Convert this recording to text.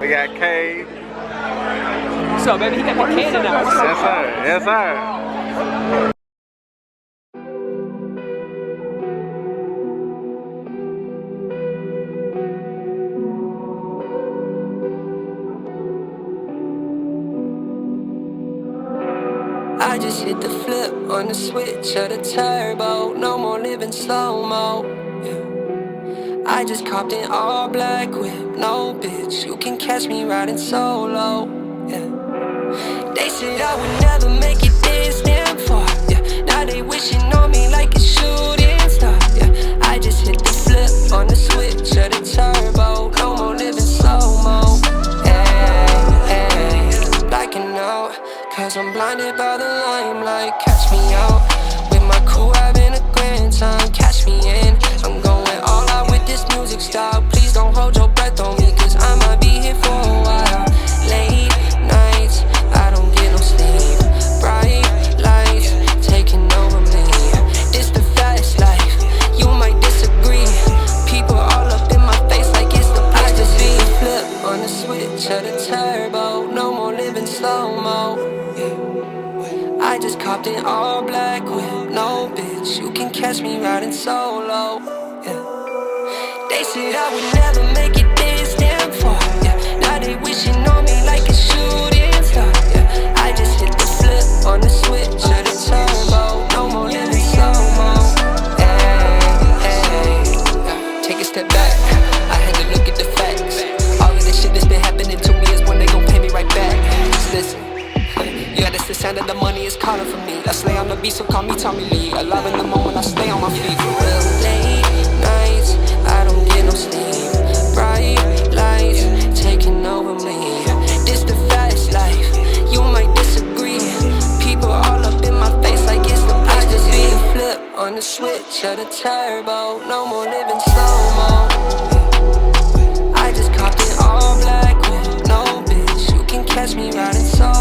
We got Cave. So, baby, he got the cannon out. Yes, sir. Yes, sir. I just hit the flip on the switch of the turbo. No more living slow-mo, yeah. I just copped an all-black whip. No, bitch, you can catch me riding solo, yeah. They said I would never make it this damn far, yeah. Now they wishing on me like a shooting star, yeah. I just hit the flip on the switch of the turbo. No more living slow-mo, blacking out, cause I'm blinded by the limelight. Catch me out, with my crew having a grand time. Catch me in, I'm going all out with this music style. Please don't hold your breath on me, cause I might be here for a while. Late nights, I don't get no sleep. Bright lights, taking over me. This the fast life, you might disagree. People all up in my face like it's the place to be. Flip on the switch of the turbo. No more living slow-mo, yeah. I just copped an all-black whip. No, bitch, you can catch me riding solo, yeah. They said I would never make it this damn far, yeah. Now they wishing on me like a shooting star, yeah. I just hit the flip on the switch of the turbo. No more living slow-mo, yeah. Take a step back, I had to look at the facts. All of this shit that's been happening to me is when they gon' pay me right back. Just listen, yeah, that's the sound of the money is calling for me. I slay on the beat, so call me Tommy Lee. Alive in the moment, I stay on my feet. For real, late nights, I don't get no sleep. Bright lights, taking over me. This the fast life, you might disagree. People all up in my face like it's the place to be. Flip on the switch of the turbo. No more living slow-mo. I just copped an all-black whip. No, bitch, you can catch me riding solo.